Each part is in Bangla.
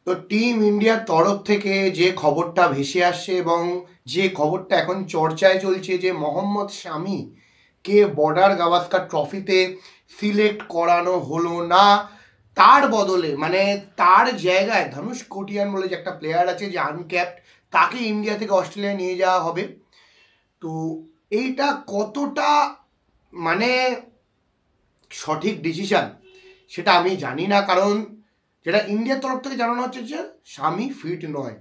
তো টিম ইন্ডিয়ার তরফ থেকে যে খবরটা ভেসে আসছে এবং যে খবরটা এখন চর্চায় চলছে যে মোহাম্মদ শামিকে বর্ডার গাভাস্কার ট্রফিতে সিলেক্ট করানো হলো না, তার বদলে মানে তার জায়গায় ধনুষ কোটিয়ান বলে যে একটা প্লেয়ার আছে যে আনক্যাপড, তাকে ইন্ডিয়া থেকে অস্ট্রেলিয়ায় নিয়ে যাওয়া হবে। তো এইটা কতটা মানে সঠিক ডিসিশন সেটা আমি জানি না, কারণ যেটা ইন্ডিয়ার তরফ থেকে জানানো হচ্ছে যে শামি ফিট নয়,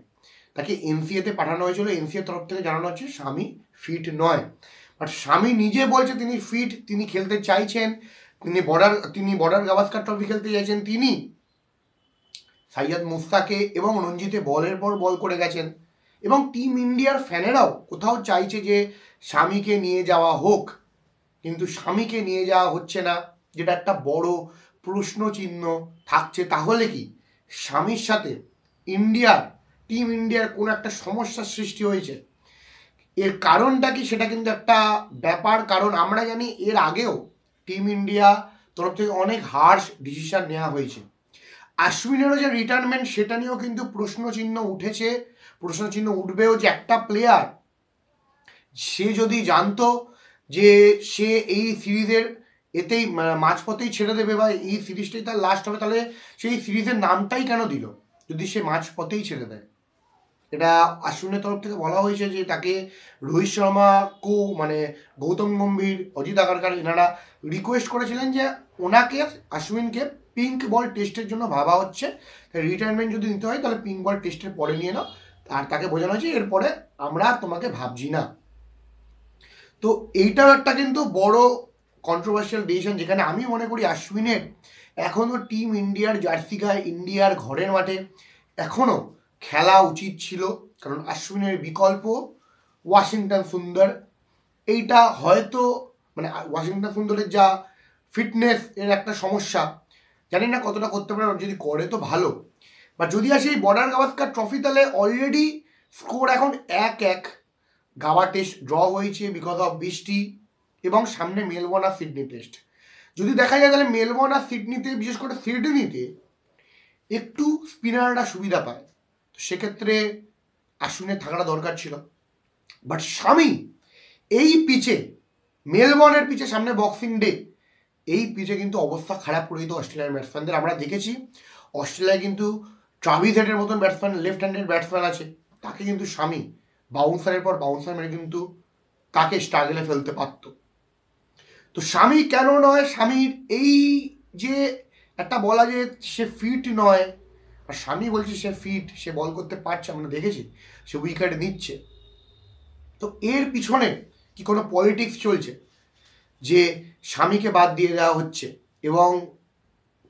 তাকে এনসিএতে পাঠানো হয়েছিল, এনসিএর তরফ থেকে জানানো হচ্ছে শামি ফিট নয়। বাট শামি নিজে বলছে তিনি ফিট, তিনি খেলতে চাইছেন, তিনি বর্ডার গাভাস্কার ট্রফি খেলতে চাইছেন। তিনি সাইয়দ মুস্তাকে এবং রঞ্জিতে বলের পর বল করে গেছেন এবং টিম ইন্ডিয়ার ফ্যানেরাও কোথাও চাইছে যে শামিকে নিয়ে যাওয়া হোক, কিন্তু শামিকে নিয়ে যাওয়া হচ্ছে না, যেটা একটা বড় প্রশ্ন চিহ্ন থাকছে। তাহলে কি শামির সাথে টিম ইন্ডিয়ার কোনো একটা সমস্যার সৃষ্টি হয়েছে? এর কারণটা কি সেটা কিন্তু একটা ব্যাপার, কারণ আমরা জানি এর আগেও টিম ইন্ডিয়া তরফ থেকে অনেক হার্শ ডিসিশন নেওয়া হয়েছে। আশ্বিনেরও যে রিটায়ারমেন্ট সেটা নিয়েও কিন্তু প্রশ্নচিহ্ন উঠেছে, প্রশ্নচিহ্ন উঠবেও, যে একটা প্লেয়ার সে যদি জানতো যে সে এই সিরিজের এতেই মাঝপথেই ছেড়ে দেবে বা এই সিরিজটাই তার লাস্ট হবে, তাহলে সেই সিরিজের নামটাই কেন দিল যদি সে মাঝপথেই ছেড়ে দেয়? এটা আশ্বিনের তরফ থেকে বলা হয়েছে যে তাকে রোহিত শর্মা মানে গৌতম গম্ভীর, অজিত আগারকার এনারা রিকোয়েস্ট করেছিলেন যে ওনাকে, আশ্বিনকে পিঙ্ক বল টেস্টের জন্য ভাবা হচ্ছে, রিটায়ারমেন্ট যদি নিতে হয় তাহলে পিঙ্ক বল টেস্টের পরে নিয়ে নাও, আর তাকে বোঝানো হয়েছে এরপরে আমরা তোমাকে ভাবছি না। তো এইটাও একটা কিন্তু বড় কন্ট্রোভার্সিয়াল ডিসিশন, যেখানে আমি মনে করি আশ্বিনের এখনও টিম ইন্ডিয়ার জার্সি গায়ে ইন্ডিয়ার ঘরের মাঠে এখনও খেলা উচিত ছিল, কারণ আশ্বিনের বিকল্প ওয়াশিংটন সুন্দর। এইটা হয়তো মানে ওয়াশিংটন সুন্দরের যা ফিটনেস এর একটা সমস্যা, জানি না কতটা করতে পারে, যদি করে তো ভালো। বা যদি আসে এই বর্ডার গাভাস্কার ট্রফি, তাহলে অলরেডি স্কোর এখন 1-1, গাওয়া টেস্ট ড্র হয়েছে বিকজ অফ বৃষ্টি, এবং সামনে মেলবোর্ন আর সিডনি টেস্ট। যদি দেখা যায় তাহলে মেলবোর্ন আর সিডনিতে, বিশেষ করে সিডনিতে একটু স্পিনাররা সুবিধা পায়, তো সেক্ষেত্রে আশ্বিনের থাকাটা দরকার ছিল। বাট শামি এই পিচে, মেলবোর্নের পিচে, সামনে বক্সিং ডে, এই পিচে কিন্তু অবস্থা খারাপ করে দিত অস্ট্রেলিয়ার ব্যাটসম্যানদের। আমরা দেখেছি অস্ট্রেলিয়ায় কিন্তু ট্রাভিস হেডের মতন ব্যাটসম্যান, লেফট হ্যান্ডেড ব্যাটসম্যান আছে, তাকে কিন্তু শামি বাউন্সারের পর বাউন্সার মেরে কিন্তু তাকে স্ট্রাগলে ফেলতে পারত। তো শামি কেন নয়, শামির এই যে একটা বলা যে সে ফিট নয়, আর শামি বলছে সে ফিট, সে বল করতে পারছে, আমরা দেখেছি সে উইকেট নিচ্ছে। তো এর পিছনে কি কোনো পলিটিক্স চলছে যে শামিকে বাদ দিয়ে দেওয়া হচ্ছে এবং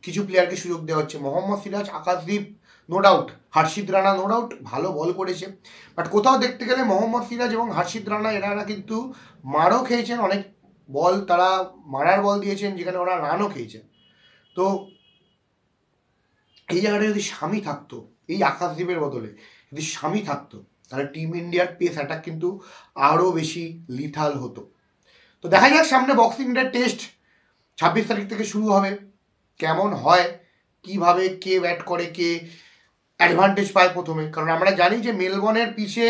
কিছু প্লেয়ারকে সুযোগ দেওয়া হচ্ছে? মোহাম্মদ সিরাজ, আকাশদীপ নো ডাউট, হর্ষিত রানা নো ডাউট ভালো বল করেছে, বাট কোথাও দেখতে গেলে মোহাম্মদ সিরাজ এবং হর্ষিত রানা এনারা কিন্তু মারও খেয়েছেন, অনেক বল তারা মারার বল দিয়েছেন যেখানে ওরা রানও খেয়েছেন। তো এই জায়গাটা যদি শামি থাকতো, এই আকাশদীপের বদলে যদি শামি থাকতো, তাহলে টিম ইন্ডিয়ার পেস অ্যাটাক কিন্তু আরও বেশি লিথাল হতো। তো দেখা যাক সামনে বক্সিং ডে টেস্ট 26 তারিখ থেকে শুরু হবে, কেমন হয়, কিভাবে কে ব্যাট করে, কে অ্যাডভান্টেজ পায় প্রথমে। কারণ আমরা জানি যে মেলবোর্নের পিছে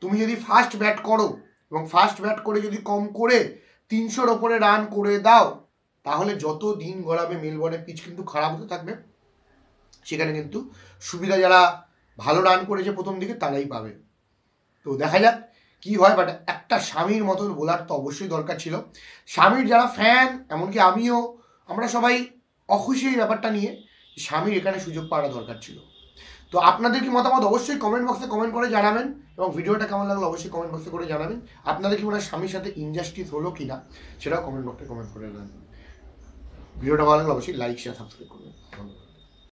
তুমি যদি ফাস্ট ব্যাট করো এবং ফাস্ট ব্যাট করে যদি কম করে 300-র ওপরে রান করে দাও, তাহলে যত দিন গড়াবে মেলবোর্নের পিচ কিন্তু খারাপ হতে থাকবে, সেখানে কিন্তু সুবিধা যারা ভালো রান করেছে প্রথম দিকে তারাই পাবে। তো দেখা যাক কি হয়, বাট একটা শামির মতন বোলার তো অবশ্যই দরকার ছিল। শামির যারা ফ্যান, এমনকি আমিও, আমরা সবাই অখুশি এই ব্যাপারটা নিয়ে, শামির এখানে সুযোগ পাওয়াটা দরকার ছিল। তো আপনাদের কি মতামত অবশ্যই কমেন্ট বক্সে কমেন্ট করে জানাবেন, এবং ভিডিওটা কেমন লাগলো অবশ্যই কমেন্ট বক্সে করে জানাবেন। আপনাদের কি মনে হয় স্বামীর সাথে ইনজাস্টিস হলো কি না, সেটাও কমেন্ট বক্সে কমেন্ট করে জানাবেন। ভিডিওটা ভালো লাগলে অবশ্যই লাইক শেয়ার সাবস্ক্রাইব করবেন। ধন্যবাদ।